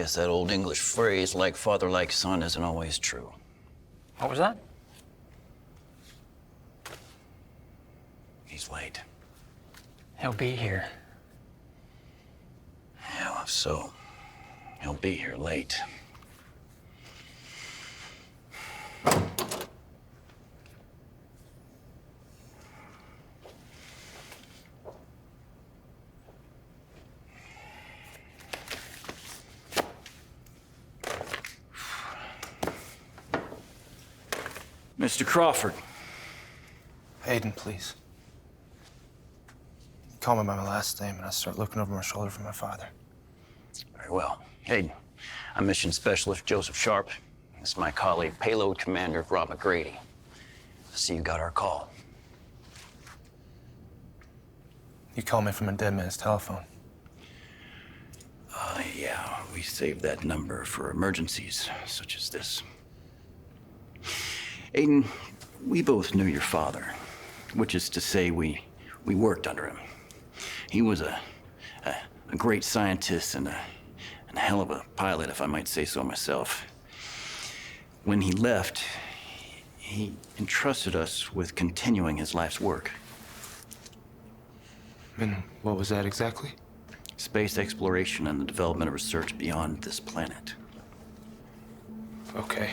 guess that old English phrase, like father, like son, isn't always true. What was that? He's late. He'll be here. Yeah, so he'll be here late. Mr. Crawford. Aiden, please. Call me by my last name and I start looking over my shoulder for my father. Very well. Hayden, I'm Mission Specialist Joseph Sharp. This is my colleague, Payload Commander Rob McGrady. I see you got our call. You call me from a dead man's telephone. Yeah, we saved that number for emergencies such as this. Aiden, we both knew your father, which is to say we worked under him. He was a great scientist and a hell of a pilot, if I might say so myself. When he left, he entrusted us with continuing his life's work. And what was that exactly? Space exploration and the development of research beyond this planet. Okay.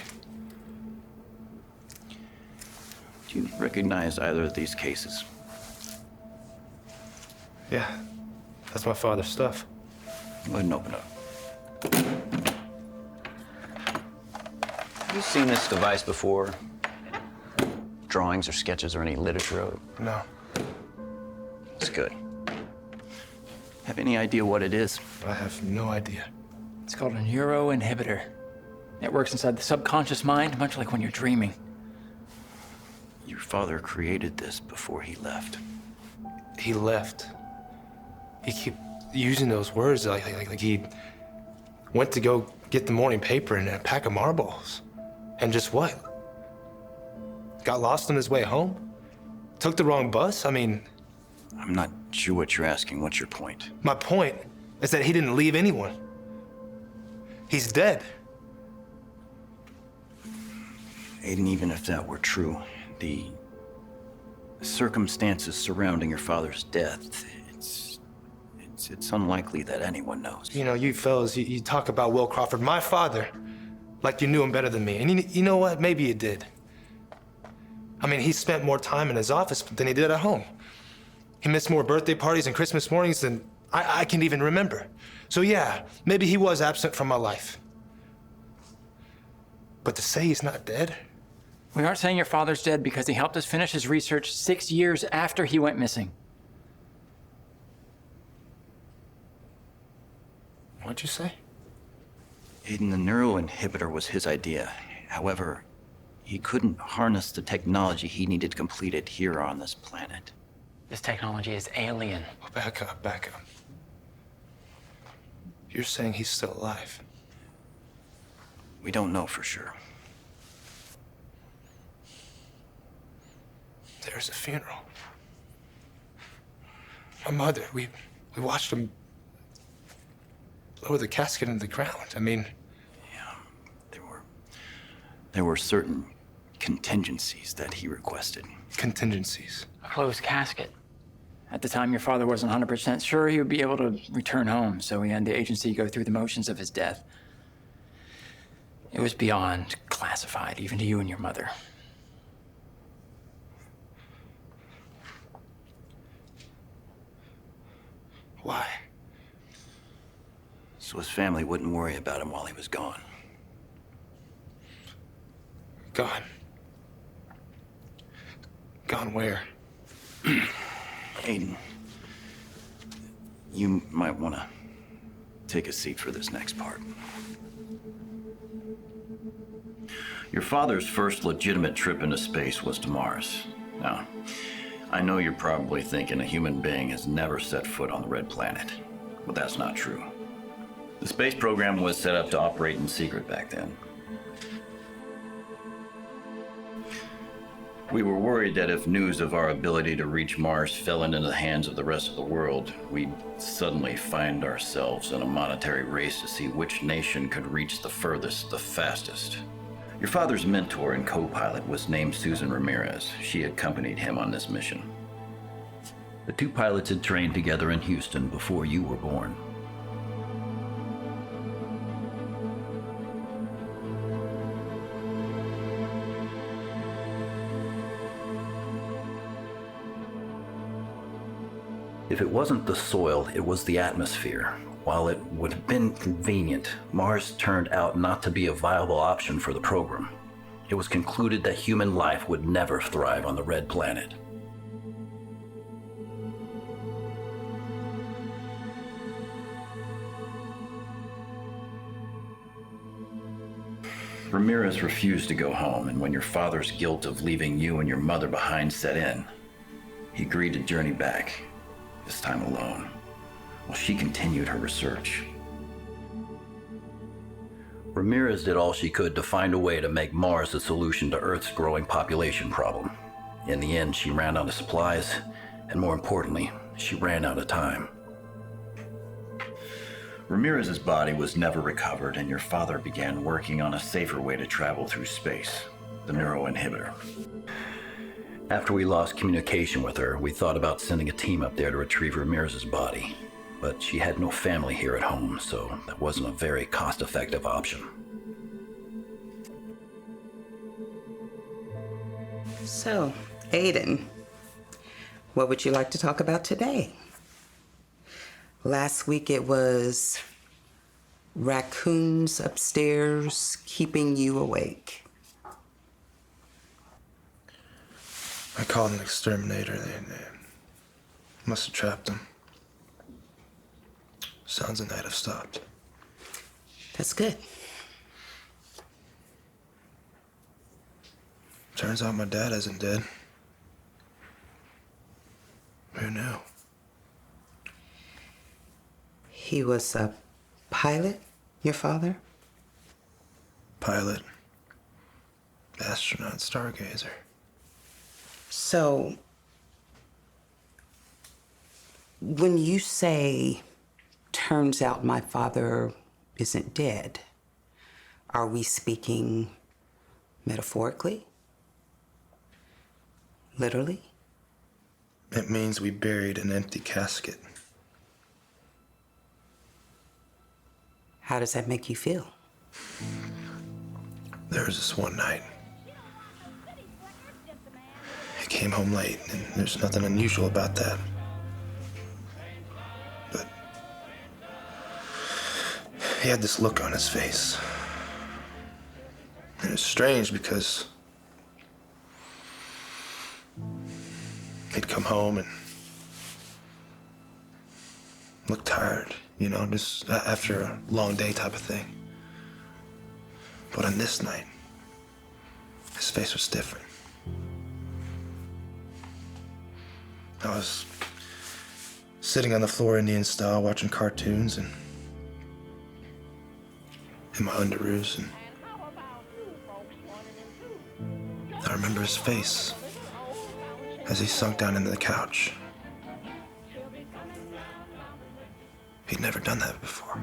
Do you recognize either of these cases? Yeah, that's my father's stuff. Go ahead and open up. Have you seen this device before? Drawings or sketches or any literature of it? No. It's good. Have any idea what it is? I have no idea. It's called a neuroinhibitor. It works inside the subconscious mind, much like when you're dreaming. Your father created this before he left. He left. He kept using those words like he went to go get the morning paper and a pack of marbles. And just what? Got lost on his way home? Took the wrong bus? I mean, I'm not sure what you're asking. What's your point? my point is that he didn't leave anyone. He's dead. Aiden, even if that were true, the circumstances surrounding your father's death, it's unlikely that anyone knows. You know, you fellas, you talk about Will Crawford, my father, like you knew him better than me. And you know what? Maybe you did. I mean, he spent more time in his office than he did at home. He missed more birthday parties and Christmas mornings than I can even remember. So yeah, maybe he was absent from my life. But to say he's not dead? We aren't saying your father's dead because he helped us finish his research 6 years after he went missing. What'd you say? Aiden, the neuroinhibitor was his idea. However, he couldn't harness the technology he needed to complete it here on this planet. This technology is alien. Oh, back up, back up. You're saying he's still alive? We don't know for sure. There's a funeral. My mother, we watched him lower the casket into the ground. I mean, There were certain contingencies that he requested. contingencies. A closed casket. At the time, your father wasn't 100% sure he would be able to return home, so he had the agency go through the motions of his death. It was beyond classified, even to you and your mother. Why? So his family wouldn't worry about him while he was gone. Gone. Gone where? Aiden, you might want to take a seat for this next part. Your father's first legitimate trip into space was to Mars. Now, I know you're probably thinking a human being has never set foot on the Red Planet, but that's not true. The space program was set up to operate in secret back then. We were worried that if news of our ability to reach Mars fell into the hands of the rest of the world, we'd suddenly find ourselves in a monetary race to see which nation could reach the furthest, the fastest. Your father's mentor and co-pilot was named Susan Ramirez. She accompanied him on this mission. The two pilots had trained together in Houston before you were born. If it wasn't the soil, it was the atmosphere. While it would have been convenient, Mars turned out not to be a viable option for the program. It was concluded that human life would never thrive on the Red Planet. Ramirez refused to go home, and when your father's guilt of leaving you and your mother behind set in, he agreed to journey back, this time alone, while she continued her research. Ramirez did all she could to find a way to make Mars the solution to Earth's growing population problem. In the end, she ran out of supplies, and more importantly, she ran out of time. Ramirez's body was never recovered, and your father began working on a safer way to travel through space, the neuroinhibitor. After we lost communication with her, we thought about sending a team up there to retrieve Ramirez's body. But she had no family here at home, so that wasn't a very cost-effective option. So, Aiden, what would you like to talk about today? Last week it was raccoons upstairs keeping you awake. I called an exterminator. They must have trapped him. Sounds of night have stopped. That's good. Turns out my dad isn't dead. Who knew? He was a pilot, your father? Pilot, astronaut, stargazer. So, when you say, turns out my father isn't dead, are we speaking metaphorically? Literally? It means we buried an empty casket. How does that make you feel? There was this one night. He came home late, and there's nothing unusual about that. But he had this look on his face. And it was strange because he'd come home and look tired, you know, just after a long day type of thing. But on this night, his face was different. I was sitting on the floor Indian style watching cartoons and in my underoos, and I remember his face as he sunk down into the couch. He'd never done that before.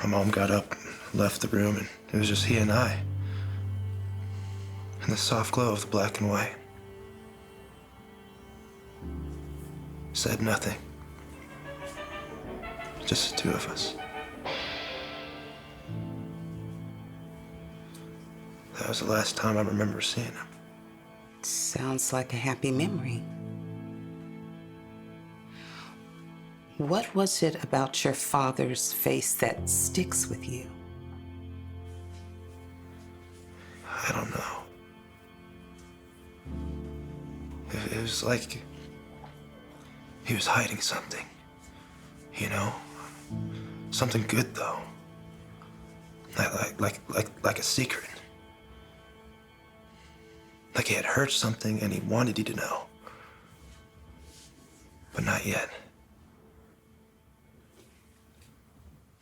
My mom got up and left the room, and it was just he and I. In the soft glow of the black and white. Said nothing. Just the two of us. That was the last time I remember seeing him. Sounds like a happy memory. What was it about your father's face that sticks with you? I don't know. It was like he was hiding something, you know? Something good, though. Like a secret. Like he had heard something and he wanted you to know. But not yet.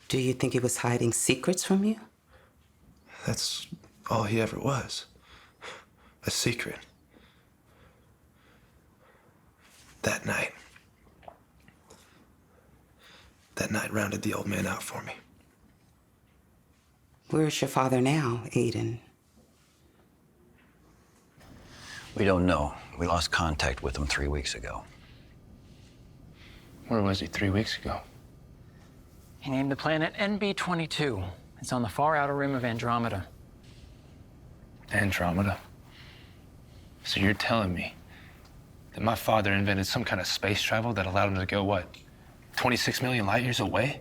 Do you think he was hiding secrets from you? That's all he ever was. A secret. That night rounded the old man out for me. Where's your father now, Aiden? We don't know. We lost contact with him 3 weeks ago. Where was he 3 weeks ago? He named the planet NB-22. It's on the far outer rim of Andromeda. Andromeda. So you're telling me that my father invented some kind of space travel that allowed him to go, what, 26 million light years away?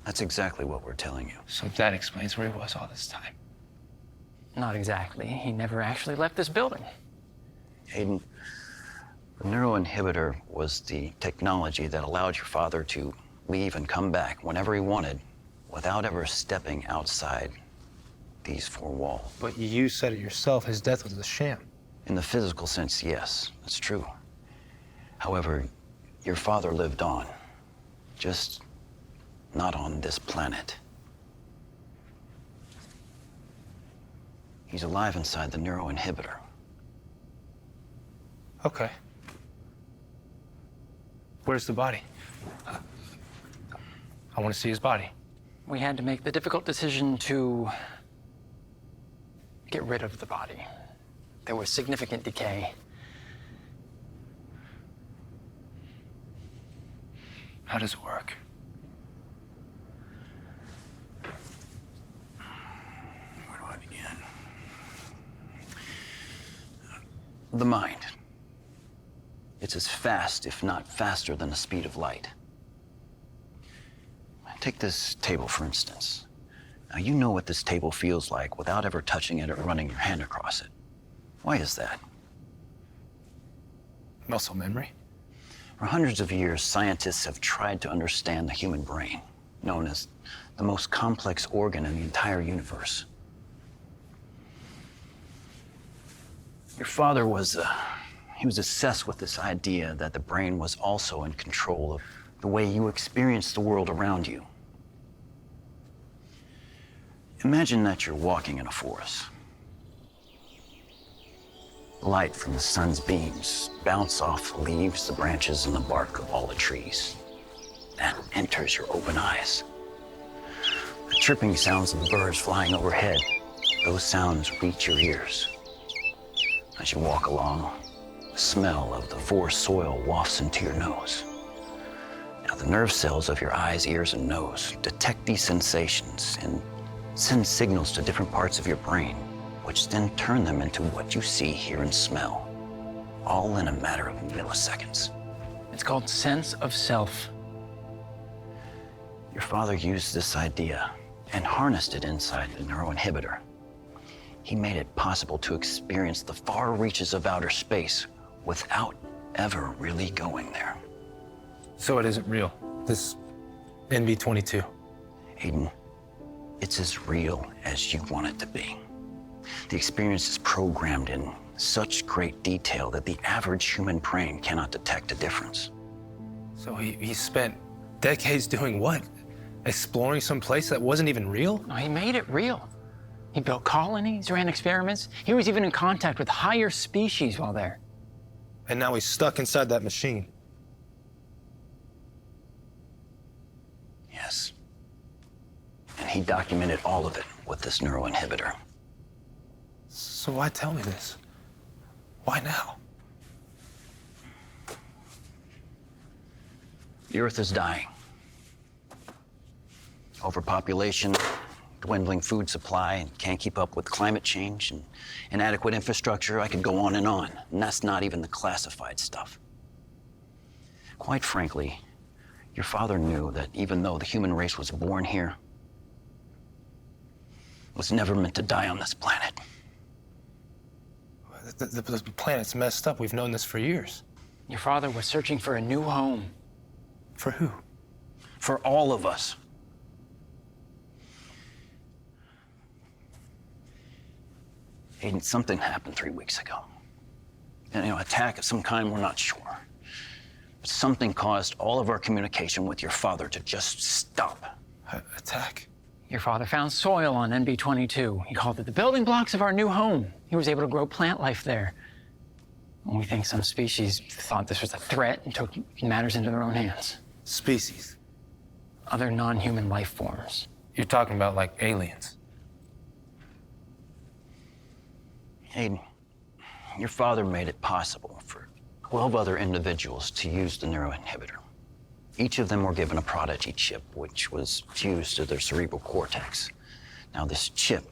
That's exactly what we're telling you. So that explains where he was all this time. Not exactly. He never actually left this building. Aiden, the neuroinhibitor was the technology that allowed your father to leave and come back whenever he wanted without ever stepping outside these four walls. But you said it yourself, his death was a sham. In the physical sense, yes, that's true. However, your father lived on, just not on this planet. He's alive inside the neuroinhibitor. Okay. Where's the body? I want to see his body. We had to make the difficult decision to get rid of the body. There was significant decay. How does it work? Where do I begin? The mind. It's as fast, if not faster, than the speed of light. Take this table, for instance. Now, you know what this table feels like without ever touching it or running your hand across it. Why is that? Muscle memory? For hundreds of years, scientists have tried to understand the human brain, known as the most complex organ in the entire universe. Your father was obsessed with this idea that the brain was also in control of the way you experience the world around you. Imagine that you're walking in a forest. Light from the sun's beams bounce off the leaves, the branches, and the bark of all the trees. That enters your open eyes. The chirping sounds of the birds flying overhead, those sounds reach your ears. As you walk along, the smell of the forest soil wafts into your nose. Now, the nerve cells of your eyes, ears, and nose detect these sensations and send signals to different parts of your brain, which then turn them into what you see, hear, and smell, all in a matter of milliseconds. It's called sense of self. Your father used this idea and harnessed it inside the neuroinhibitor. He made it possible to experience the far reaches of outer space without ever really going there. So it isn't real, this NB-22. Aiden, it's as real as you want it to be. The experience is programmed in such great detail that the average human brain cannot detect a difference. So he spent decades doing what? Exploring some place that wasn't even real? No, he made it real. He built colonies, ran experiments. He was even in contact with higher species while there. And now he's stuck inside that machine. Yes. And he documented all of it with this neuroinhibitor. So why tell me this? Why now? The Earth is dying. Overpopulation, dwindling food supply, and can't keep up with climate change and inadequate infrastructure. I could go on. And that's not even the classified stuff. Quite frankly, your father knew that even though the human race was born here, it was never meant to die on this planet. The planet's messed up. We've known this for years. Your father was searching for a new home. For who? For all of us. Aiden, something happened 3 weeks ago. An attack of some kind, we're not sure. But something caused all of our communication with your father to just stop. Attack? Your father found soil on NB-22. He called it the building blocks of our new home. He was able to grow plant life there. And we think some species thought this was a threat and took matters into their own hands. Species? Other non-human life forms. You're talking about like aliens? Hayden, your father made it possible for 12 other individuals to use the neuroinhibitor. Each of them were given a prodigy chip, which was fused to their cerebral cortex. Now, this chip,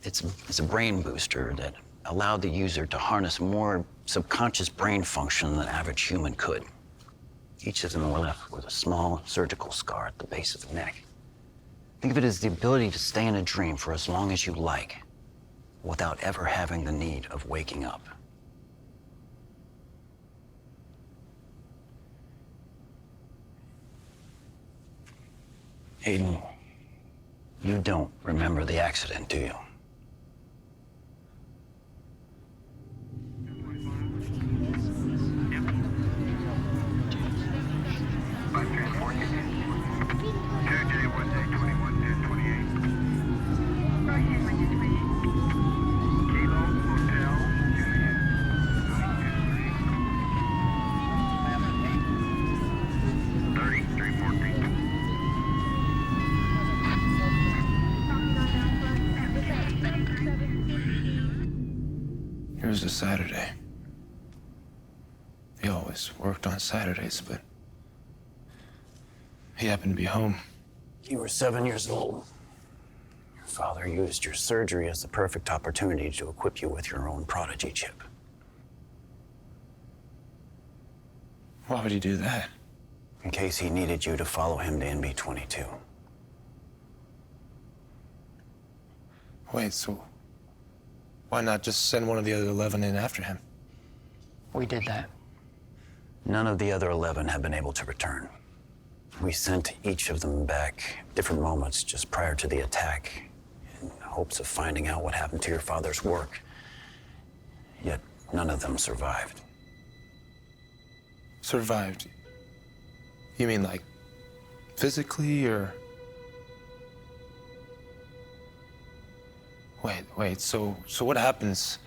it's a brain booster that allowed the user to harness more subconscious brain function than an average human could. Each of them were left with a small surgical scar at the base of the neck. Think of it as the ability to stay in a dream for as long as you like, without ever having the need of waking up. Hayden, you don't remember the accident, do you? It was a Saturday. He always worked on Saturdays, but he happened to be home. You were 7 years old. Your father used your surgery as the perfect opportunity to equip you with your own prodigy chip. Why would he do that? In case he needed you to follow him to NB-22. Wait, so why not just send one of the other 11 in after him? We did that. None of the other 11 have been able to return. We sent each of them back different moments just prior to the attack in hopes of finding out what happened to your father's work. Yet none of them survived. Survived? You mean like physically or? Wait, so what happens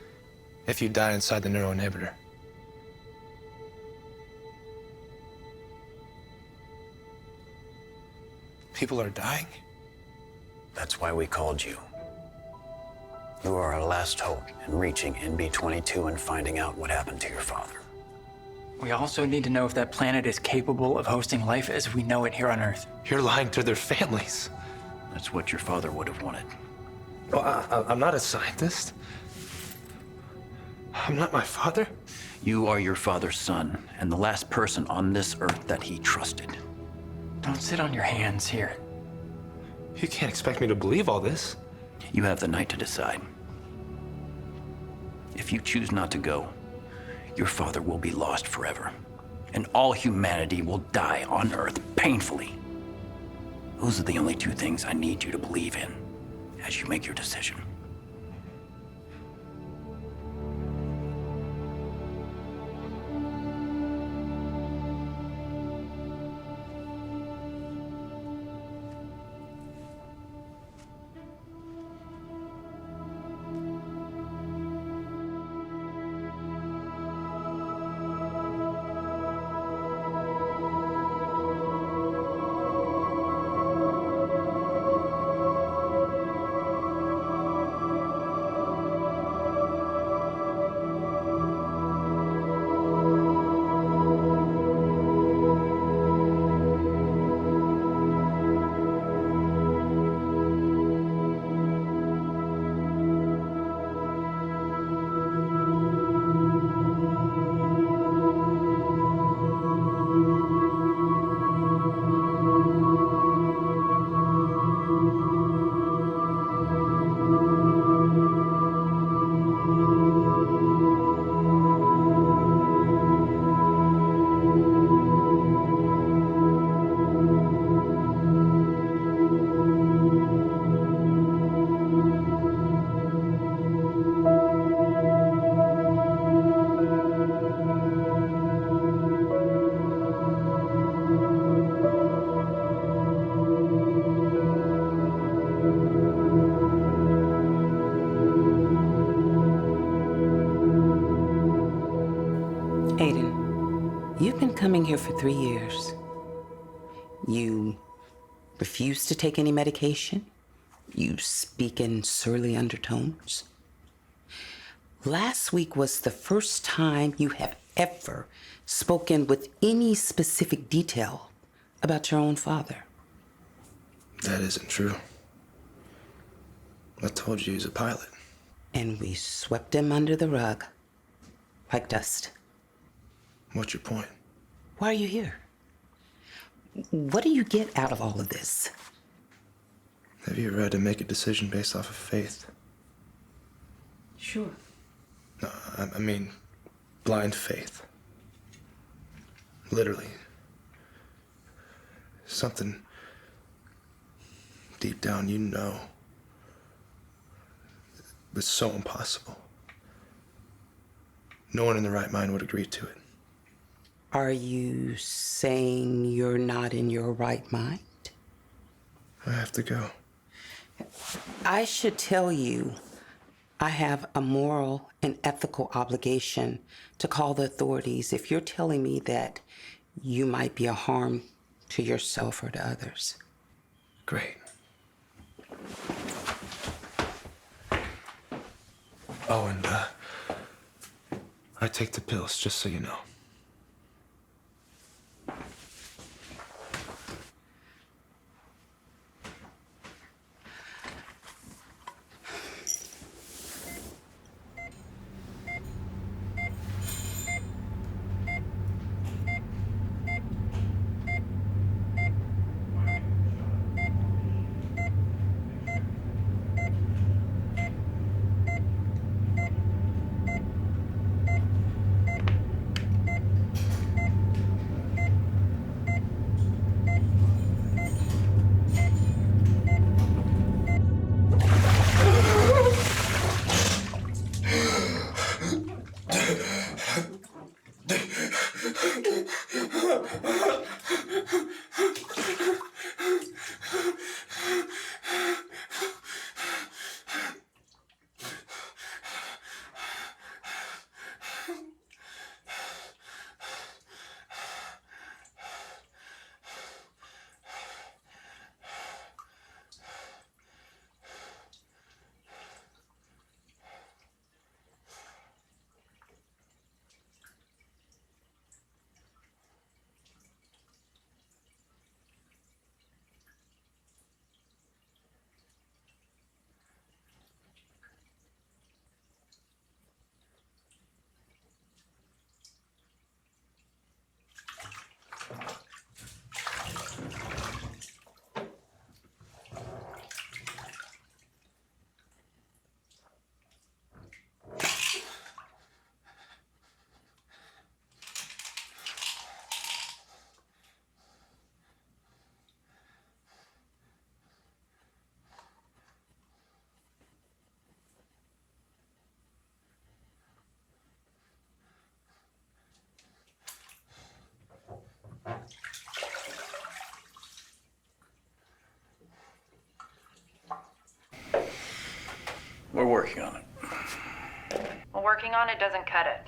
if you die inside the neuroinhibitor? People are dying? That's why we called you. You are our last hope in reaching NB-22 and finding out what happened to your father. We also need to know if that planet is capable of hosting life as we know it here on Earth. You're lying to their families. That's what your father would have wanted. Well, I'm not a scientist. I'm not my father. You are your father's son, and the last person on this earth that he trusted. Don't sit on your hands here. You can't expect me to believe all this. You have the night to decide. If you choose not to go, your father will be lost forever, and all humanity will die on Earth painfully. Those are the only two things I need you to believe in as you make your decision. been here for 3 years. You refuse to take any medication. You speak in surly undertones. Last week was the first time you have ever spoken with any specific detail about your own father. That isn't true. I told you he was a pilot. And we swept him under the rug like dust. What's your point? Why are you here? What do you get out of all of this? Have you ever had to make a decision based off of faith? Sure. No, I mean, blind faith. Literally. Something deep down you know was so impossible. No one in their right mind would agree to it. Are you saying you're not in your right mind? I have to go. I should tell you, I have a moral and ethical obligation to call the authorities if you're telling me that you might be a harm to yourself or to others. Great. Oh, and I take the pills, just so you know. We're working on it. Well, working on it doesn't cut it.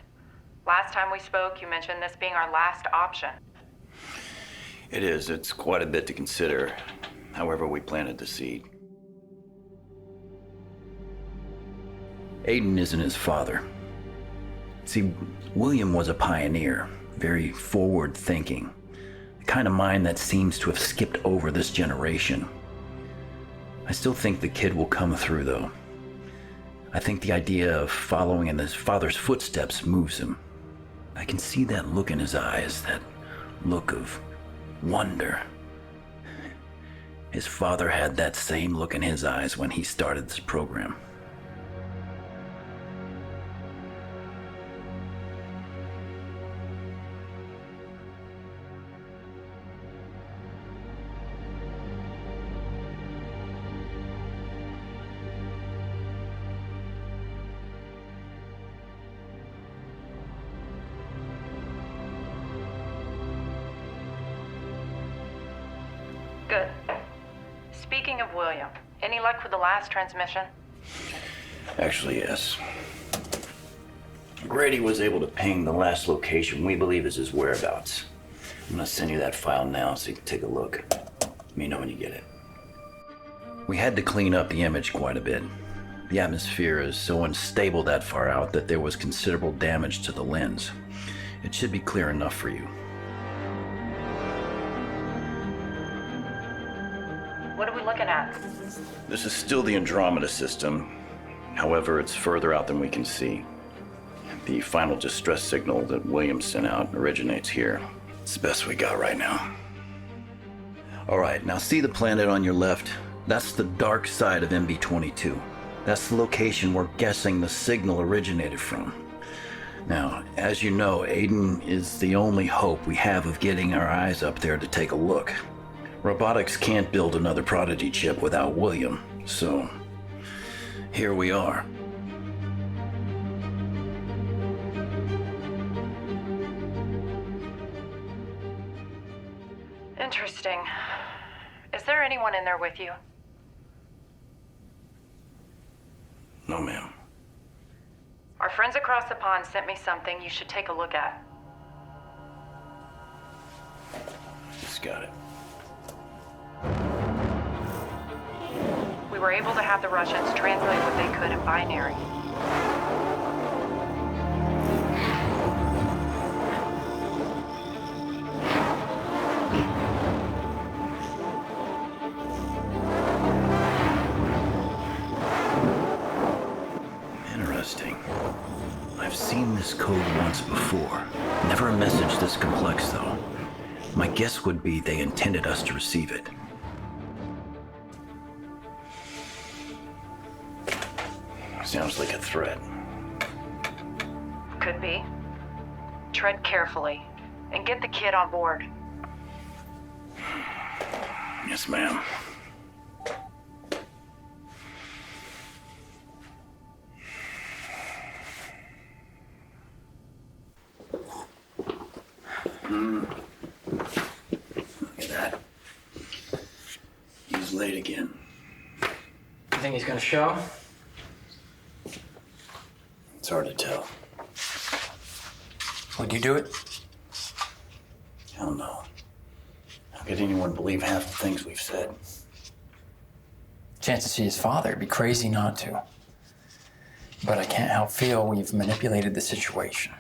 Last time we spoke, you mentioned this being our last option. It is. It's quite a bit to consider. However, we planted the seed. Aiden isn't his father. See, William was a pioneer, very forward-thinking, the kind of mind that seems to have skipped over this generation. I still think the kid will come through, though. I think the idea of following in his father's footsteps moves him. I can see that look in his eyes, that look of wonder. His father had that same look in his eyes when he started this program. Good. Speaking of William, any luck with the last transmission? Actually, yes. Grady was able to ping the last location we believe is his whereabouts. I'm gonna send you that file now so you can take a look. Let me know when you get it. We had to clean up the image quite a bit. The atmosphere is so unstable that far out that there was considerable damage to the lens. It should be clear enough for you. What are we looking at? This is still the Andromeda system. However, it's further out than we can see. The final distress signal that Williams sent out originates here. It's the best we got right now. All right, now see the planet on your left? That's the dark side of MB22. That's the location we're guessing the signal originated from. Now, as you know, Aiden is the only hope we have of getting our eyes up there to take a look. Robotics can't build another Prodigy chip without William, so here we are. Interesting. Is there anyone in there with you? No, ma'am. Our friends across the pond sent me something you should take a look at. Just got it. We were able to have the Russians translate what they could in binary. Interesting. I've seen this code once before. Never a message this complex, though. My guess would be they intended us to receive it. Sounds like a threat. Could be. Tread carefully and get the kid on board. Yes, ma'am. Look at that. He's late again. You think he's gonna show? It's hard to tell. Would you do it? Hell no. How could anyone believe half the things we've said? Chance to see his father. It'd be crazy not to. But I can't help feel we've manipulated the situation.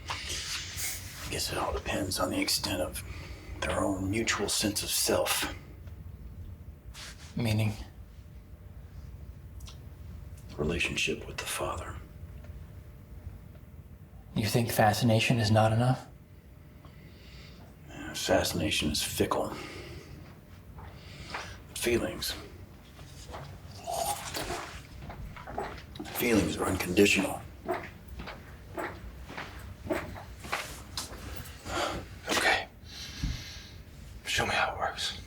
I guess it all depends on the extent of their own mutual sense of self. Meaning? Relationship with the father. You think fascination is not enough? Assassination is fickle. Feelings. Feelings are unconditional. Okay. Show me how it works.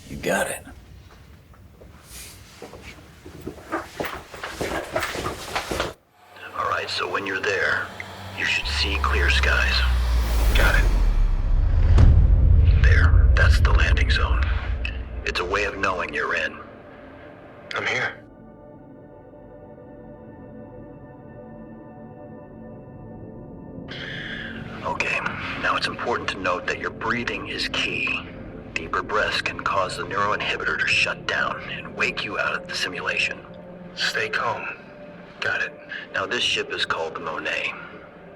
You got it. All right, so when you're there, you should see clear skies. Got it. There, that's the landing zone. It's a way of knowing you're in. I'm here. Okay, now it's important to note that your breathing is key. Deeper breaths can cause the neuroinhibitor to shut down and wake you out of the simulation. Stay calm. Got it. Now this ship is called the Monet.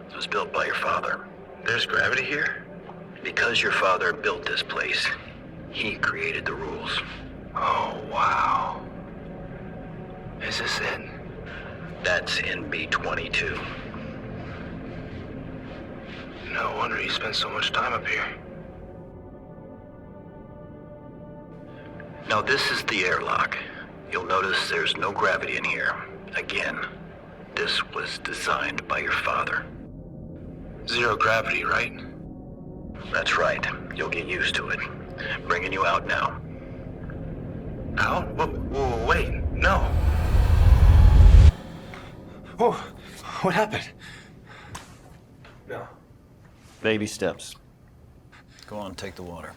It was built by your father. There's gravity here? Because your father built this place, he created the rules. Oh, wow. Is this it? That's NB22. No wonder he spent so much time up here. Now this is the airlock. You'll notice there's no gravity in here. Again, this was designed by your father. Zero gravity, right? That's right. You'll get used to it. Bringing you out now. Out? Wait, no. Whoa, what happened? No. Baby steps. Go on, take the water.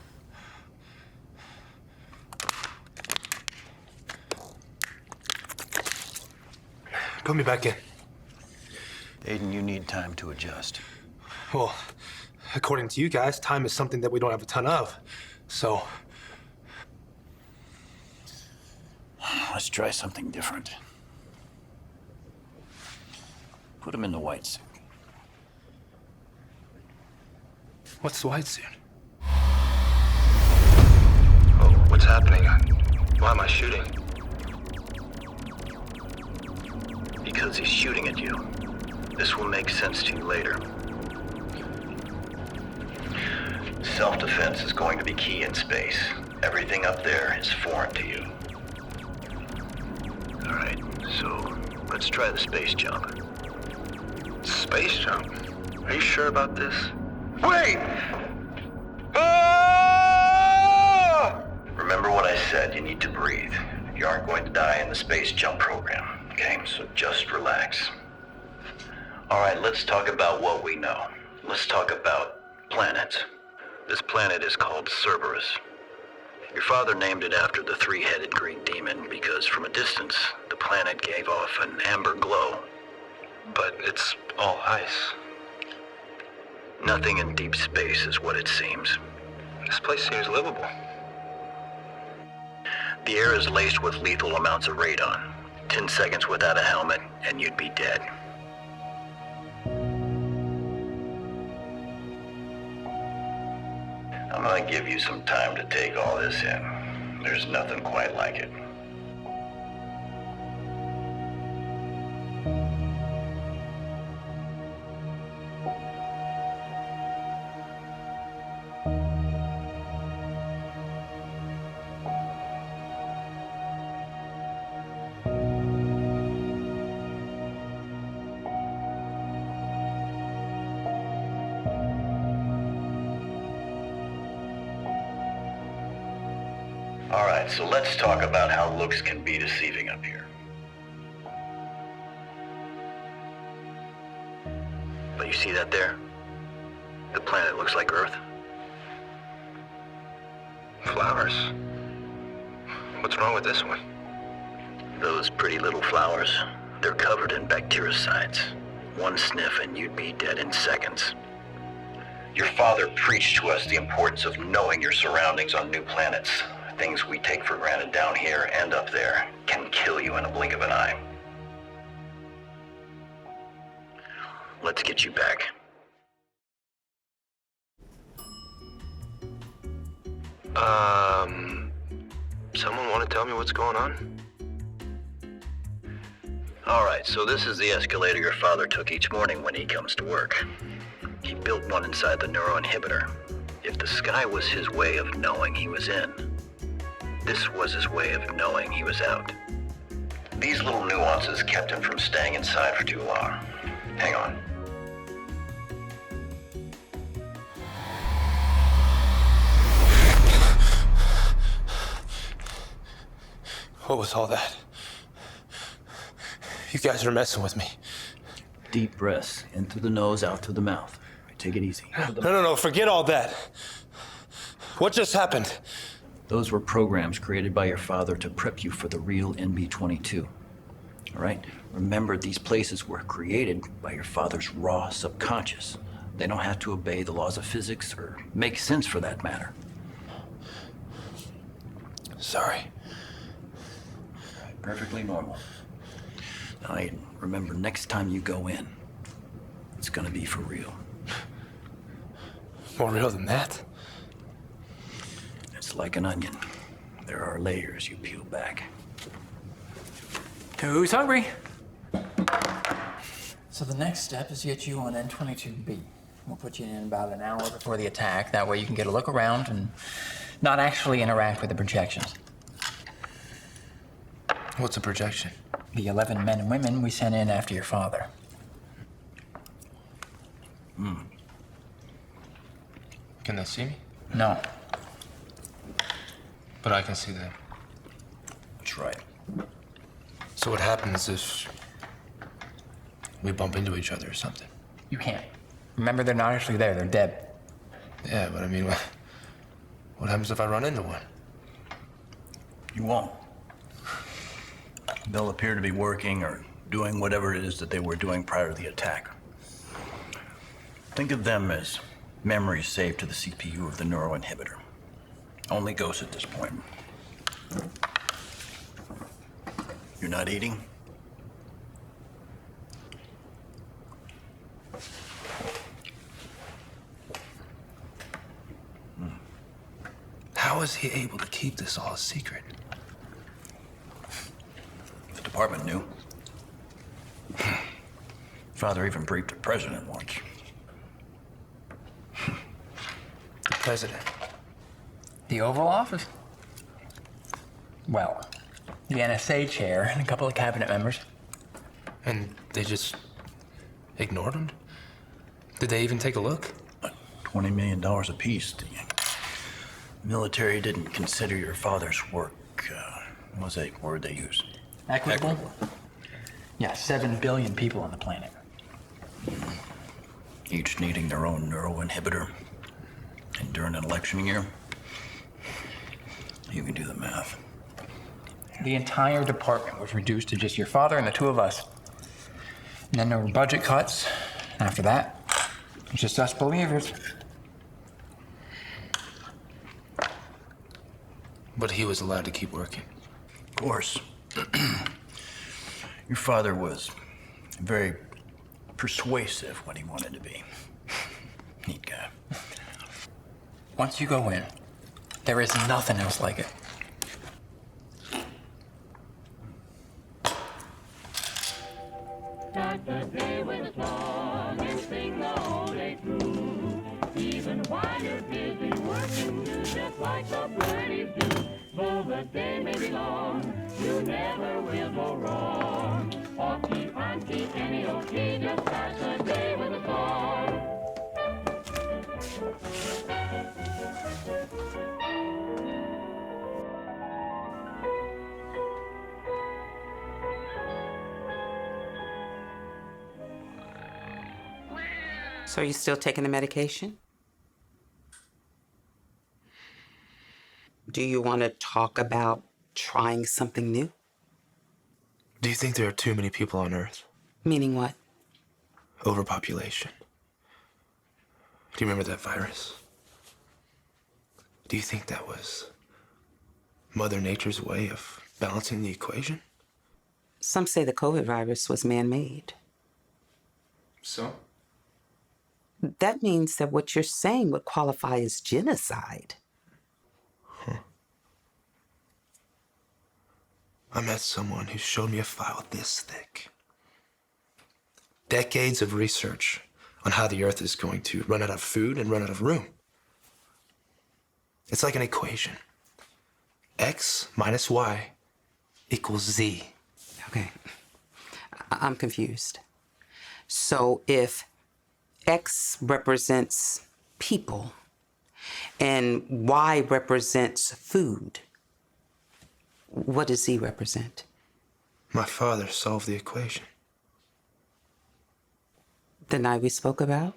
Put me back in. Aiden, you need time to adjust. Well, according to you guys, time is something that we don't have a ton of. So, Let's try something different. Put him in the white suit. what's the white suit? Oh, what's happening? Why am I shooting? Because he's shooting at you. This will make sense to you later. Self-defense is going to be key in space. Everything up there is foreign to you. All right, so let's try the space jump. Space jump? Are you sure about this? Wait! Ah! Remember what I said, you need to breathe. You aren't going to die in the space jump program, okay? So just relax. All right, let's talk about what we know. Let's talk about planets. This planet is called Cerberus. Your father named it after the three-headed Greek demon because from a distance, the planet gave off an amber glow. But it's all ice. Nothing in deep space is what it seems. This place seems livable. The air is laced with lethal amounts of radon. 10 seconds without a helmet, and you'd be dead. I'm gonna give you some time to take all this in. There's nothing quite like it. All right, so let's talk about how looks can be deceiving up here. But you see that there? The planet looks like Earth. Flowers. What's wrong with this one? Those pretty little flowers, they're covered in bactericides. One sniff and you'd be dead in seconds. Your father preached to us the importance of knowing your surroundings on new planets. Things we take for granted down here and up there can kill you in a blink of an eye. Let's get you back. Someone want to tell me what's going on? All right, so this is the escalator your father took each morning when he comes to work. He built one inside the neuroinhibitor. If the sky was his way of knowing he was in, this was his way of knowing he was out. These little nuances kept him from staying inside for too long. Hang on. What was all that? You guys are messing with me. Deep breaths, in through the nose, out through the mouth. Take it easy. No, forget all that. What just happened? Those were programs created by your father to prep you for the real NB-22. All right? Remember, these places were created by your father's raw subconscious. They don't have to obey the laws of physics or make sense for that matter. Sorry. Perfectly normal. Now, Aiden, remember, next time you go in, it's gonna be for real. More real than that? It's like an onion. There are layers you peel back. Who's hungry? So the next step is to get you on N22B. We'll put you in about an hour before the attack. That way you can get a look around and not actually interact with the projections. What's a projection? The 11 men and women we sent in after your father. Can they see me? No. But I can see them. That's right. So what happens if we bump into each other or something? You can't. Remember, they're not actually there. They're dead. Yeah, but I mean, what happens if I run into one? You won't. They'll appear to be working or doing whatever it is that they were doing prior to the attack. Think of them as memories saved to the CPU of the neuroinhibitor. Only ghosts at this point. You're not eating? How is he able to keep this all a secret? The department knew. Father even briefed the president once. The president. The Oval Office? Well, the NSA chair and a couple of cabinet members. And they just ignored him? Did they even take a look? $20 million apiece. The military didn't consider your father's work, what was that word they used? Equitable? Yeah, 7 billion people on the planet. Each needing their own neuroinhibitor. And during an election year, you can do the math. The entire department was reduced to just your father and the two of us. And then there were budget cuts. After that, it's just us believers. But he was allowed to keep working. Of course. Your father was very persuasive when he wanted to be. Neat guy. Once you go in, there is nothing else like it. Start the day with a song and sing the whole day through. Even while you're busy working, you just like the birdies do. Though the day may be long, you never will go wrong. Off key, on key, any old key, just start the day with a song. So are you still taking the medication? Do you want to talk about trying something new? Do you think there are too many people on Earth? Meaning what? Overpopulation. Do you remember that virus? Do you think that was Mother Nature's way of balancing the equation? Some say the COVID virus was man-made. So? That means that what you're saying would qualify as genocide. I met someone who showed me a file this thick. Decades of research on how the Earth is going to run out of food and run out of room. It's like an equation. X minus Y equals Z. Okay. I'm confused. So if X represents people and Y represents food, what does Z represent? My father solved the equation. The night we spoke about?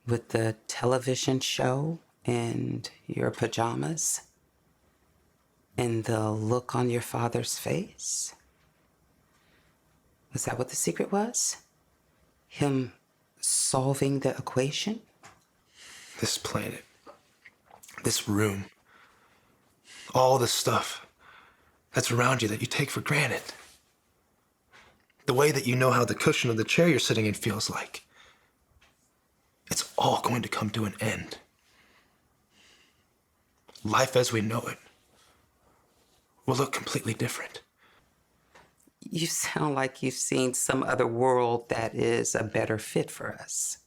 With the television show and your pajamas? And the look on your father's face? Was that what the secret was? Him solving the equation? This planet, this room, all the stuff that's around you that you take for granted. The way that you know how the cushion of the chair you're sitting in feels like. It's all going to come to an end. Life as we know it will look completely different. You sound like you've seen some other world that is a better fit for us.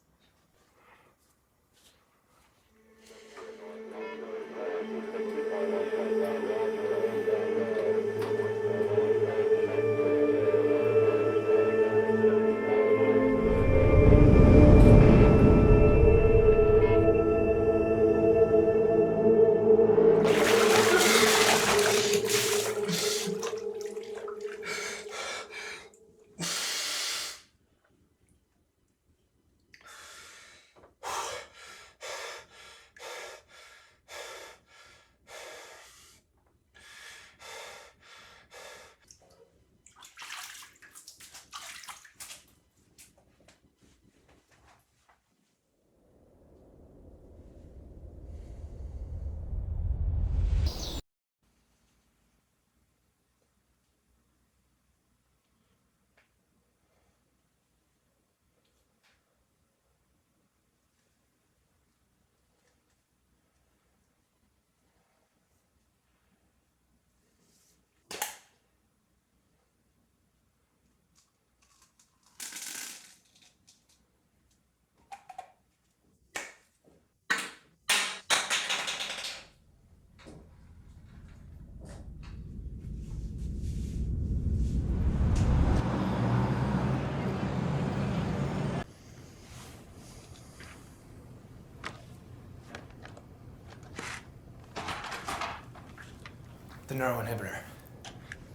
The neuroinhibitor.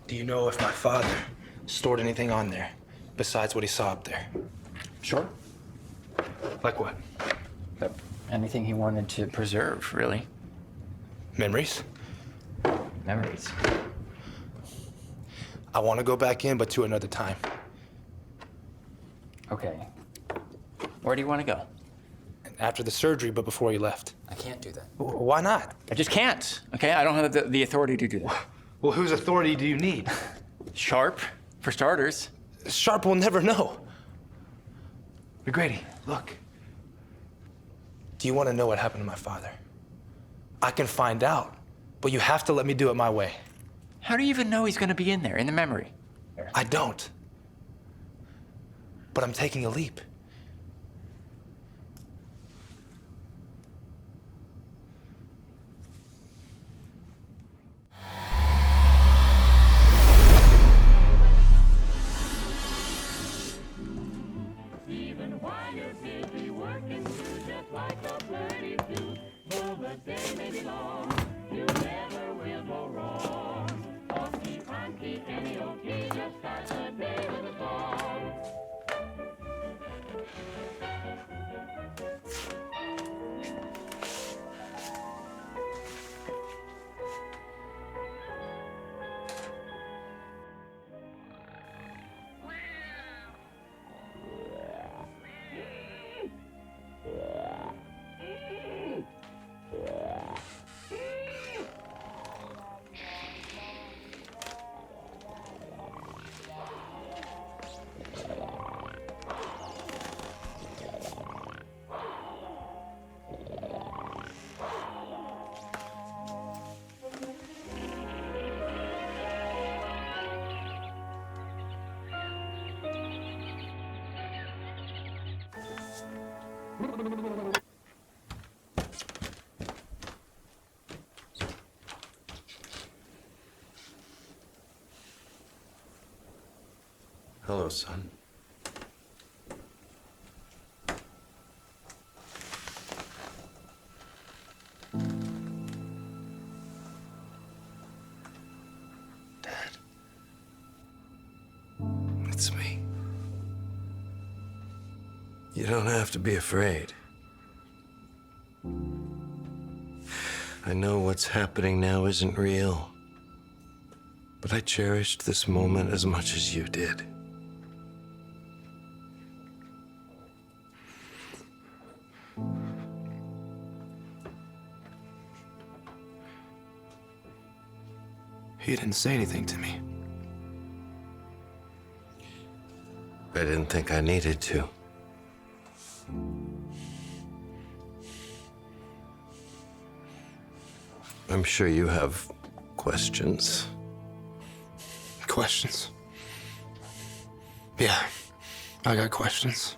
Do you know if my father stored anything on there besides what he saw up there? Sure. Like what? But anything he wanted to preserve, really. Memories? Memories. I want to go back in, but to another time. Okay. Where do you want to go? After the surgery, but before he left. I can't do that. Why not? I just can't, okay? I don't have the authority to do that. Well, whose authority do you need? Sharp, for starters. Sharp will never know. McGrady, look. Do you want to know what happened to my father? I can find out, but you have to let me do it my way. How do you even know he's going to be in there, in the memory? I don't. But I'm taking a leap. Even while you're busy working, just like the birdies do. Though the day may be long, you never will go wrong. Honky, honky, any old key, just start the day with a song. Hello, son. Dad. It's me. You don't have to be afraid. I know what's happening now isn't real, but I cherished this moment as much as you did. He didn't say anything to me. I didn't think I needed to. I'm sure you have questions. Questions? Yeah, I got questions.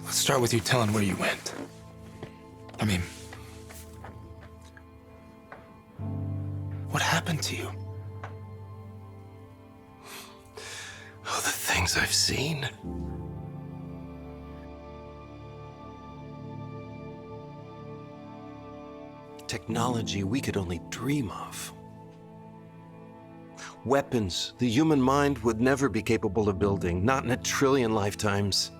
Let's start with you telling where you went. I mean, what happened to you? Oh, the things I've seen. Technology we could only dream of. Weapons the human mind would never be capable of building, not in a trillion lifetimes.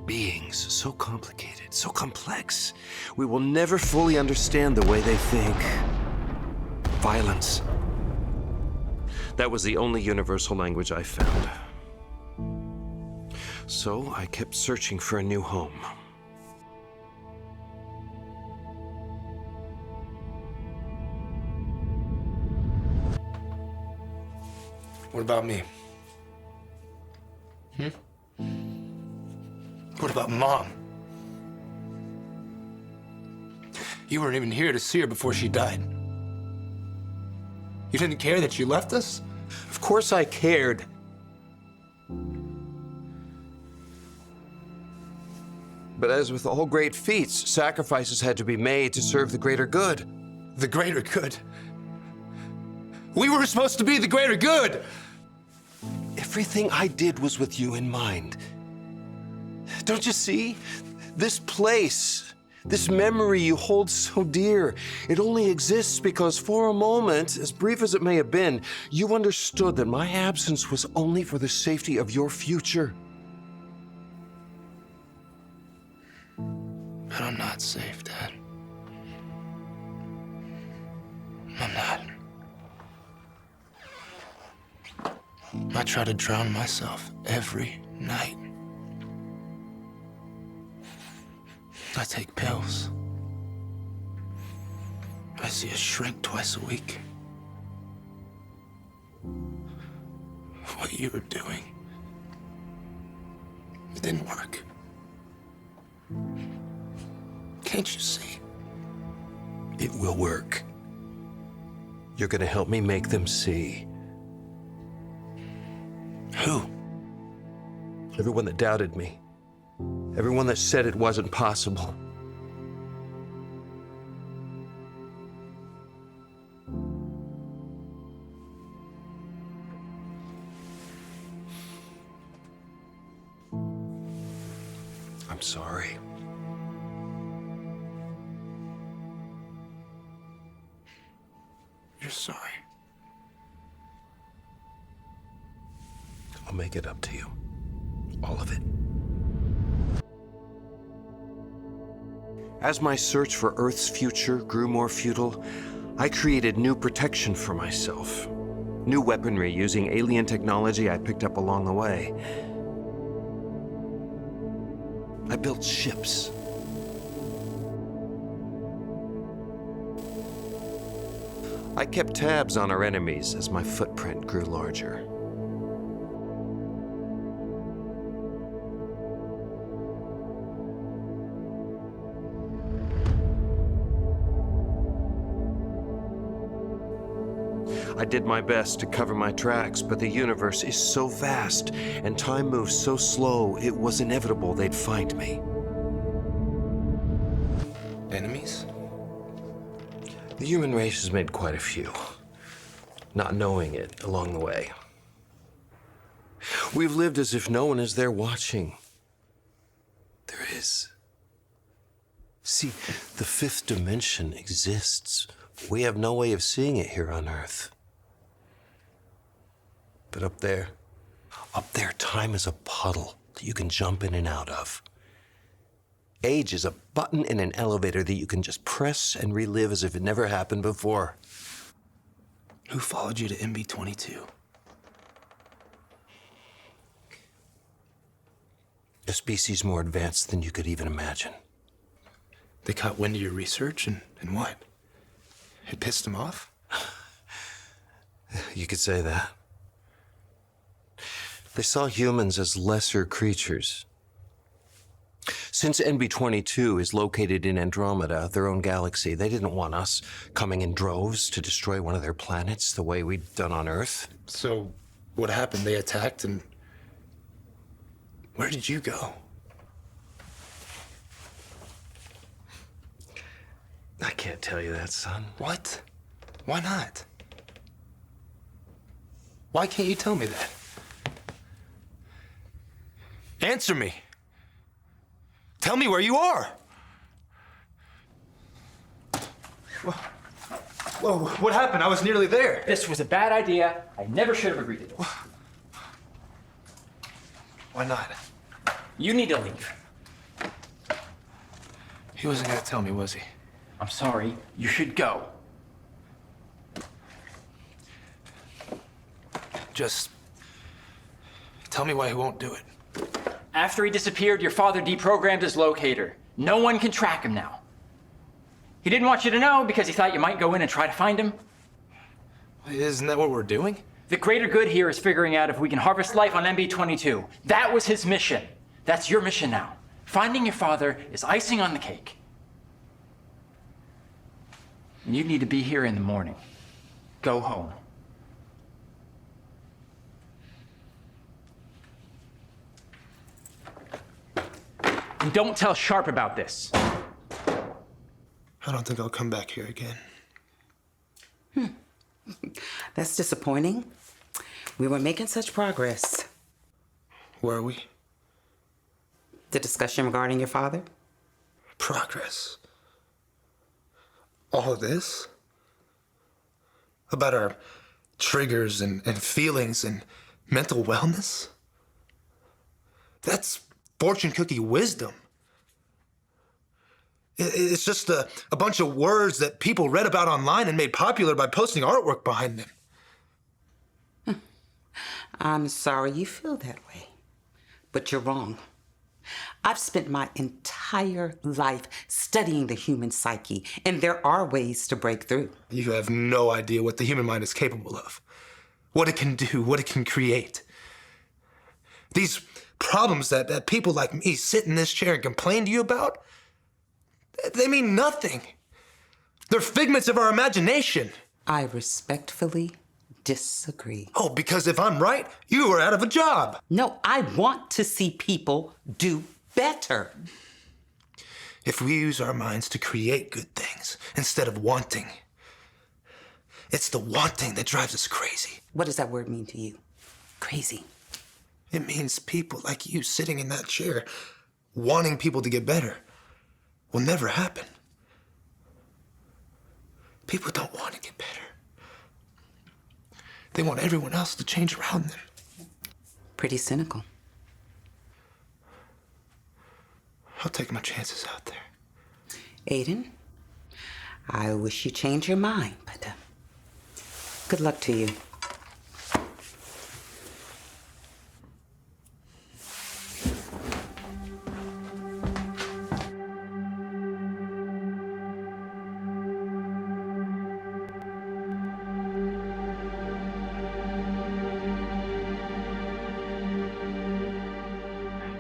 Beings so complicated, so complex, we will never fully understand the way they think. Violence. That was the only universal language I found. So I kept searching for a new home. What about me? What about Mom? You weren't even here to see her before she died. You didn't care that you left us? Of course I cared. But as with all great feats, sacrifices had to be made to serve the greater good. The greater good? We were supposed to be the greater good! Everything I did was with you in mind. Don't you see? This place, this memory you hold so dear, it only exists because for a moment, as brief as it may have been, you understood that my absence was only for the safety of your future. But I'm not safe, Dad. I'm not. I try to drown myself every night. I take pills. I see a shrink twice a week. What you were doing, it didn't work. Can't you see? It will work. You're gonna help me make them see. Who? Everyone that doubted me. Everyone that said it wasn't possible. I'm sorry. You're sorry. I'll make it up to you. All of it. As my search for Earth's future grew more futile, I created new protection for myself. New weaponry using alien technology I picked up along the way. I built ships. I kept tabs on our enemies as my footprint grew larger. I did my best to cover my tracks, but the universe is so vast and time moves so slow, it was inevitable they'd find me. Enemies? The human race has made quite a few, not knowing it along the way. We've lived as if no one is there watching. There is. See, the fifth dimension exists. We have no way of seeing it here on Earth. But up there, time is a puddle that you can jump in and out of. Age is a button in an elevator that you can just press and relive as if it never happened before. Who followed you to MB-22? A species more advanced than you could even imagine. They caught wind of your research and what? It pissed them off? You could say that. They saw humans as lesser creatures. Since NB-22 is located in Andromeda, their own galaxy, they didn't want us coming in droves to destroy one of their planets the way we'd done on Earth. So, what happened? They attacked and... Where did you go? I can't tell you that, son. What? Why not? Why can't you tell me that? Answer me. Tell me where you are. Whoa, what happened? I was nearly there. This was a bad idea. I never should have agreed to this. Why not? You need to leave. He wasn't gonna tell me, was he? I'm sorry. You should go. Just tell me why he won't do it. After he disappeared, your father deprogrammed his locator. No one can track him now. He didn't want you to know because he thought you might go in and try to find him. Isn't that what we're doing? The greater good here is figuring out if we can harvest life on MB-22. That was his mission. That's your mission now. Finding your father is icing on the cake. And you need to be here in the morning. Go home. And don't tell Sharp about this. I don't think I'll come back here again. That's disappointing. We were making such progress. Were we? The discussion regarding your father? Progress. All of this? About our triggers and feelings and mental wellness? That's fortune cookie wisdom. It's just a bunch of words that people read about online and made popular by posting artwork behind them. I'm sorry you feel that way, but you're wrong. I've spent my entire life studying the human psyche, and there are ways to break through. You have no idea what the human mind is capable of, what it can do, what it can create. These problems that people like me sit in this chair and complain to you about, they mean nothing. They're figments of our imagination. I respectfully disagree. Oh, because if I'm right, you are out of a job. No, I want to see people do better. If we use our minds to create good things instead of wanting, it's the wanting that drives us crazy. What does that word mean to you? Crazy. It means people like you sitting in that chair wanting people to get better will never happen. People don't want to get better. They want everyone else to change around them. Pretty cynical. I'll take my chances out there. Aiden, I wish you change your mind, but good luck to you.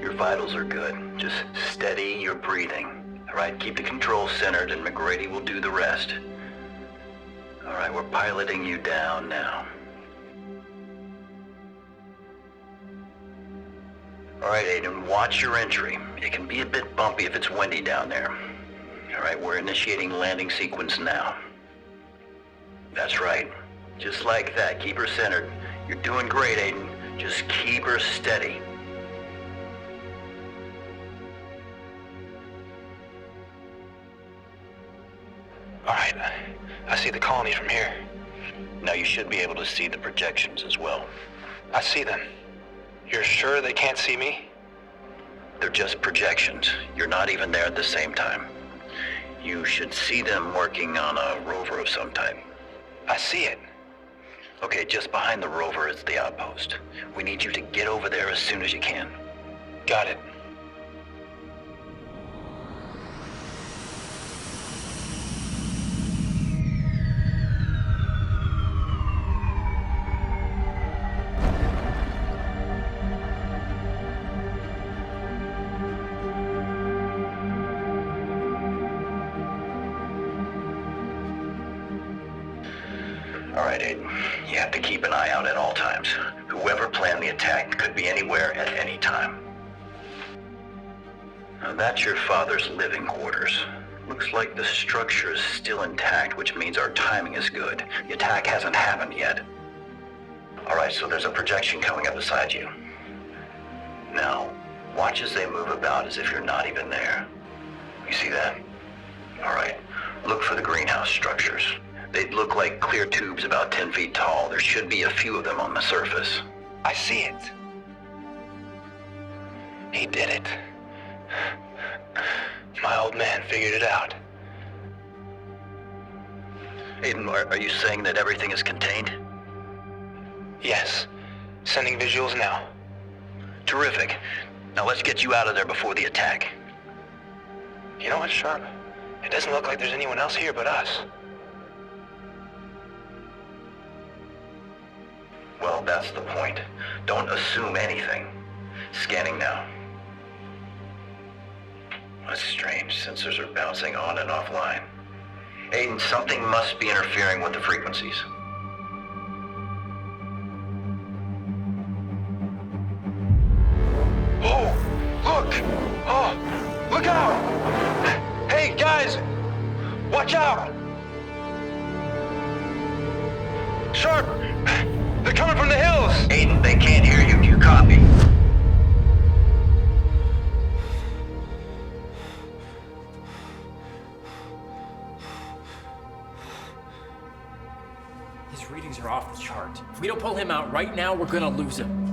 Your vitals are good. Just steady your breathing. All right, keep the control centered and McGrady will do the rest. All right, we're piloting you down now. All right, Aiden, watch your entry. It can be a bit bumpy if it's windy down there. All right, we're initiating landing sequence now. That's right. Just like that, keep her centered. You're doing great, Aiden. Just keep her steady. All right, I see the colony from here. Now you should be able to see the projections as well. I see them. You're sure they can't see me? They're just projections. You're not even there at the same time. You should see them working on a rover of some type. I see it. Okay, just behind the rover is the outpost. We need you to get over there as soon as you can. Got it. All right, Aiden. You have to keep an eye out at all times. Whoever planned the attack could be anywhere at any time. Now, that's your father's living quarters. Looks like the structure is still intact, which means our timing is good. The attack hasn't happened yet. All right, so there's a projection coming up beside you. Now, watch as they move about as if you're not even there. You see that? All right, look for the greenhouse structures. They'd look like clear tubes about 10 feet tall. There should be a few of them on the surface. I see it. He did it. My old man figured it out. Aiden, are you saying that everything is contained? Yes. Sending visuals now. Terrific. Now let's get you out of there before the attack. You know what, Sharp? It doesn't look like there's anyone else here but us. Well, that's the point. Don't assume anything. Scanning now. That's strange. Sensors are bouncing on and offline. Aiden, something must be interfering with the frequencies. Oh, look! Oh, look out! Hey, guys! Watch out! Sharp! They're coming from the hills! Aiden, they can't hear you. Do you copy? are off the chart. If we don't pull him out right now, we're gonna lose him.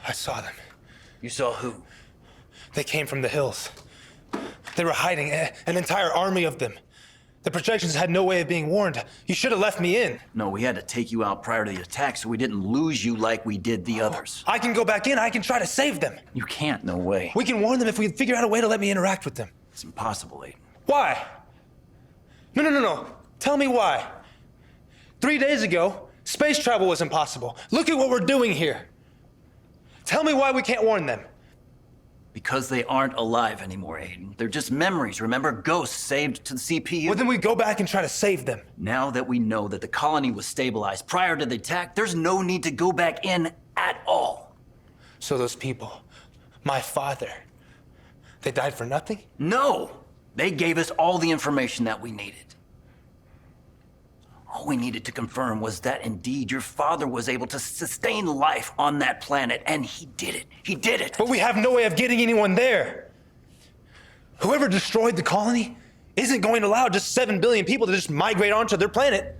I saw them. You saw who? They came from the hills. They were hiding, an entire army of them. The projections had no way of being warned. You should have left me in. No, we had to take you out prior to the attack so we didn't lose you like we did the others. I can go back in. I can try to save them. You can't. No way. We can warn them if we figure out a way to let me interact with them. It's impossible, Aiden. Why? No. Tell me why. 3 days ago, space travel was impossible. Look at what we're doing here. Tell me why we can't warn them. Because they aren't alive anymore, Aiden. They're just memories, remember? Ghosts saved to the CPU. Well, then we go back and try to save them. Now that we know that the colony was stabilized prior to the attack, there's no need to go back in at all. So those people, my father, they died for nothing? No! They gave us all the information that we needed. All we needed to confirm was that indeed your father was able to sustain life on that planet, and he did it. He did it! But we have no way of getting anyone there. Whoever destroyed the colony isn't going to allow just 7 billion people to just migrate onto their planet.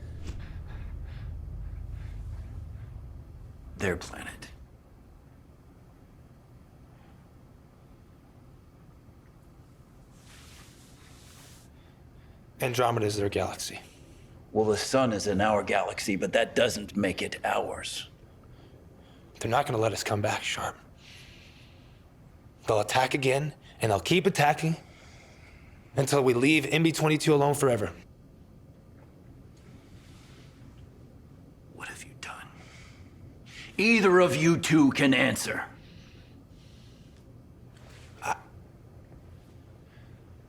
Their planet. Andromeda is their galaxy. Well, the sun is in our galaxy, but that doesn't make it ours. They're not going to let us come back, Sharp. They'll attack again, and they'll keep attacking until we leave MB-22 alone forever. What have you done? Either of you two can answer.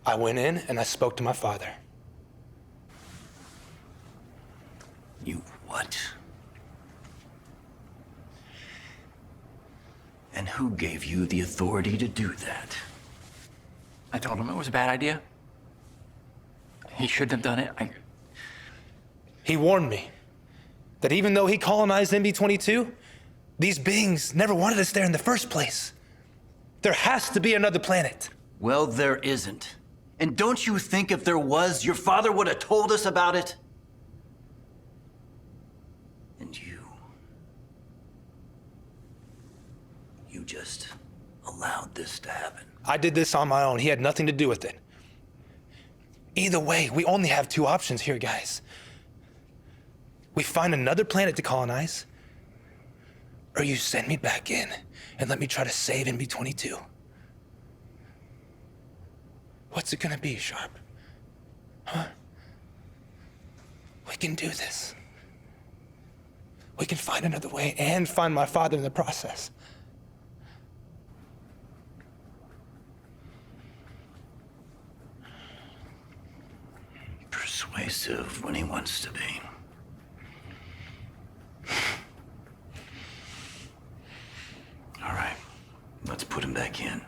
I went in and I spoke to my father. You what? And who gave you the authority to do that? I told him it was a bad idea. He shouldn't have done it. He warned me that even though he colonized MB-22, these beings never wanted us there in the first place. There has to be another planet. Well, there isn't. And don't you think if there was, your father would have told us about it? And you just allowed this to happen. I did this on my own. He had nothing to do with it. Either way, we only have two options here, guys. We find another planet to colonize, or you send me back in and let me try to save MB-22. What's it gonna be, Sharp? Huh? We can do this. We can find another way and find my father in the process. Persuasive when he wants to be. All right, let's put him back in.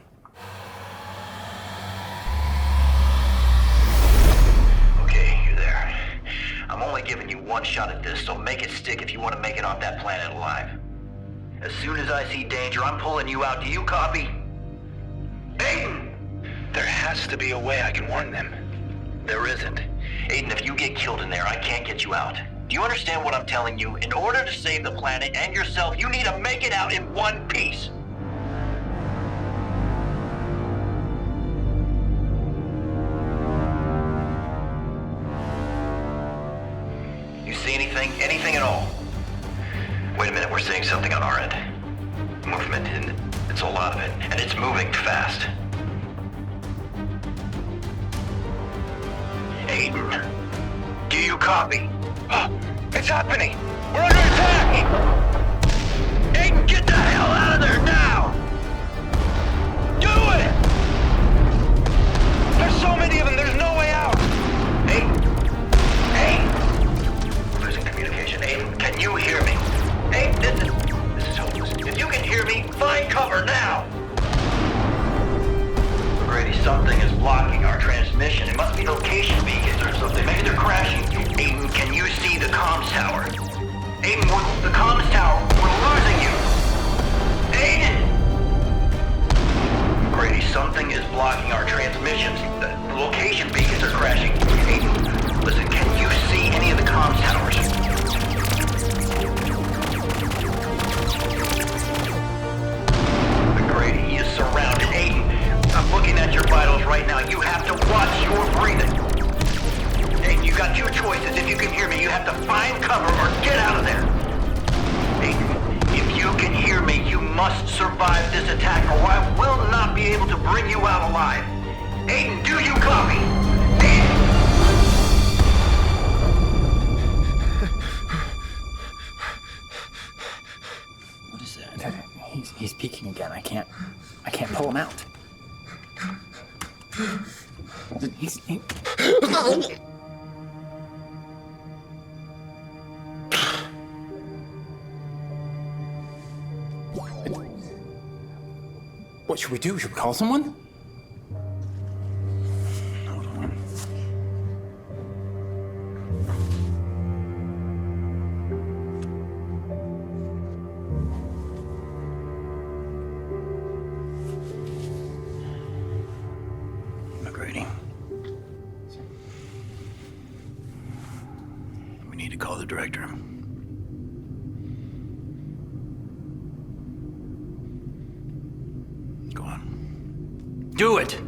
Okay, you're there. I'm only giving you one shot at this, so make it stick if you want to make it off that planet alive. As soon as I see danger, I'm pulling you out. Do you copy? Aiden! There has to be a way I can warn them. There isn't. Aiden, if you get killed in there, I can't get you out. Do you understand what I'm telling you? In order to save the planet and yourself, you need to make it out in one piece. You see anything? Anything at all? Wait a minute, we're seeing something on our end. Movement, and it's a lot of it, and it's moving fast. Aiden, do you copy? It's happening! We're under attack! Aiden, get the hell out of there now! Do it! There's so many of them, there's no way out! Aiden! We're losing communication. Aiden, can you hear me? Aiden, this is hopeless. If you can hear me, find cover now! Brady, something is blocking our transmission. It must be location beacons or something. Maybe they're crashing. Aiden, can you see the comms tower? Aiden, the comms tower. We're losing you. neutralize this attack, or I will not be able to bring you out alive. Aiden, do you copy? Aiden! What is that? He's peeking again. I can't pull him out. He- What should we do? Should we call someone? Hold on. McGrady. We need to call the director. Go on. Do it!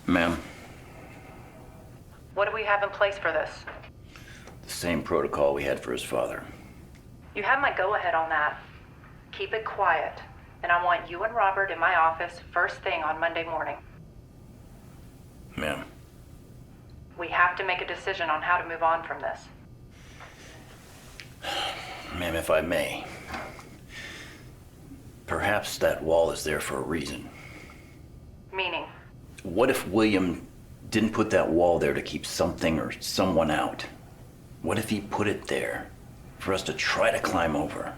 Ma'am, What do we have in place for this? the same protocol we had for his father. You have my go-ahead on that. Keep it quiet, and I want you and Robert in my office first thing on Monday morning. Ma'am, We have to make a decision on how to move on from this. ma'am, if I may. Perhaps that wall is there for a reason. Meaning, What if William didn't put that wall there to keep something or someone out? What if he put it there for us to try to climb over?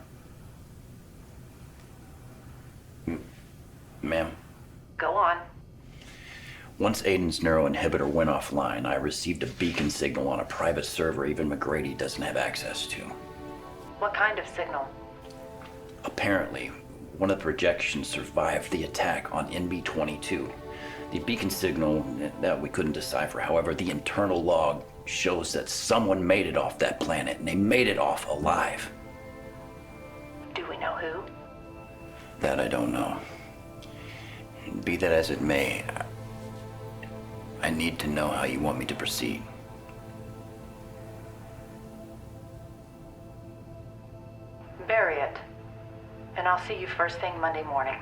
Ma'am, go on. once Aiden's neuroinhibitor went offline, I received a beacon signal on a private server even McGrady doesn't have access to. What kind of signal? Apparently, one of the projections survived the attack on NB-22. The beacon signal that we couldn't decipher. However, the internal log shows that someone made it off that planet, and they made it off alive. Do we know who? That I don't know. Be that as it may, I need to know how you want me to proceed. Bury it. And I'll see you first thing Monday morning.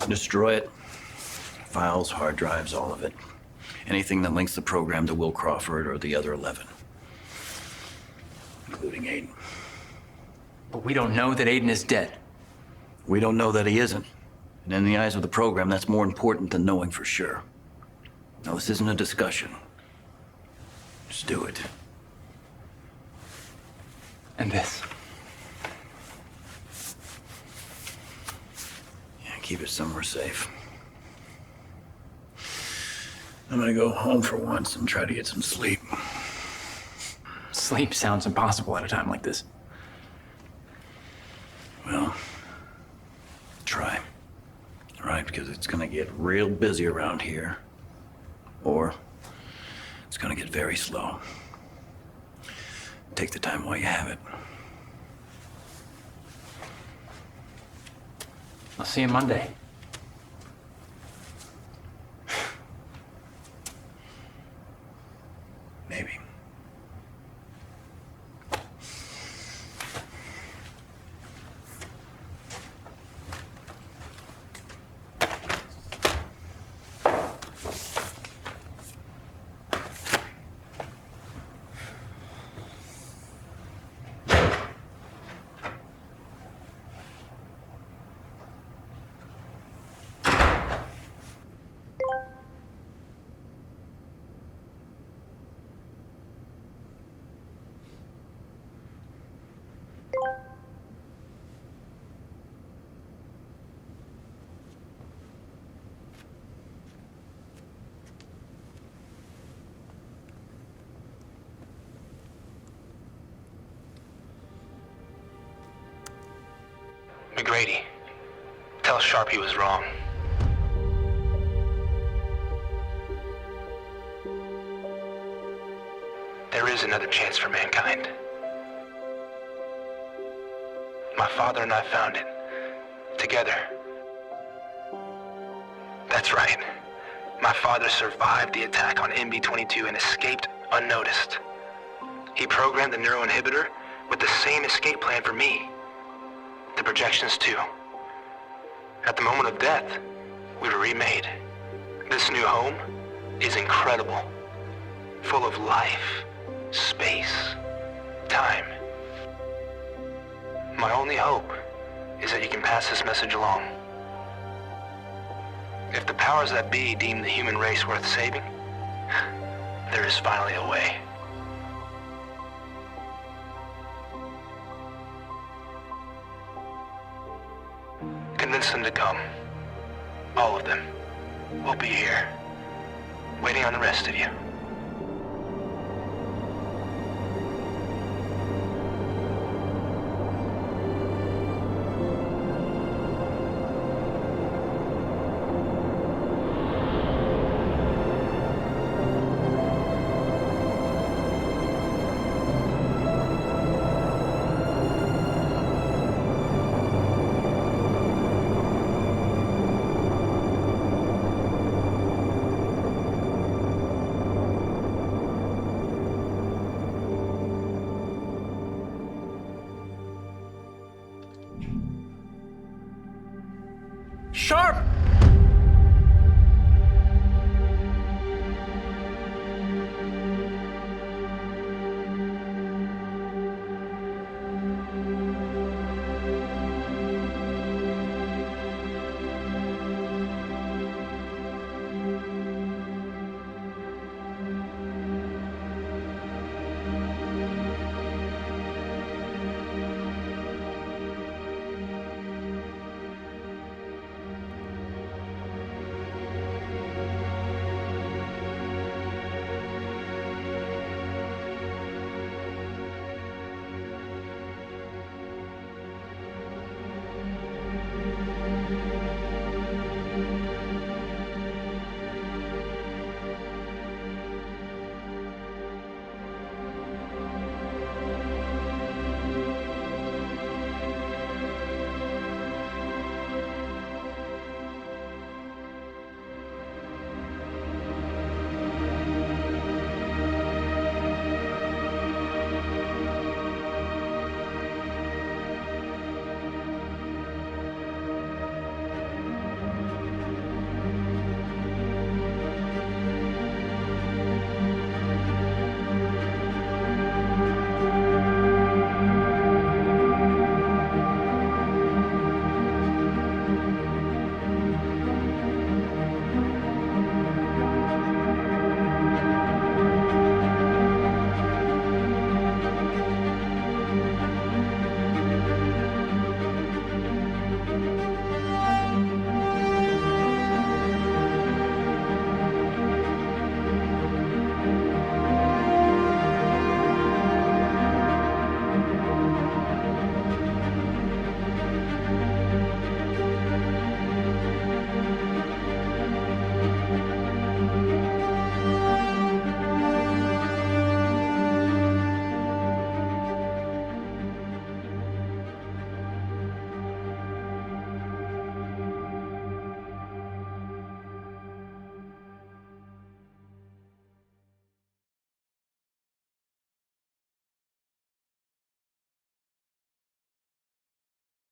Destroy it. Files, hard drives, all of it. Anything that links the program to Will Crawford or the other 11. Including Aiden. But we don't know that Aiden is dead. We don't know that he isn't. And in the eyes of the program, that's more important than knowing for sure. Now, this isn't a discussion. Just do it. And this. keep it somewhere safe. I'm gonna go home for once and try to get some sleep. Sleep sounds impossible at a time like this. Well, try. All right, because it's gonna get real busy around here. Or it's gonna get very slow. Take the time while you have it. I'll see you Monday. Maybe. McGrady, tell Sharp he was wrong. There is another chance for mankind. My father and I found it. Together. That's right. My father survived the attack on MB-22 and escaped unnoticed. He programmed the neuroinhibitor with the same escape plan for me. The projections too. At the moment of death, we were remade. This new home is incredible. Full of life, space, time. My only hope is that you can pass this message along. If the powers that be deem the human race worth saving, there is finally a way. Convince them to come. All of them. We'll be here, waiting on the rest of you. Sharp!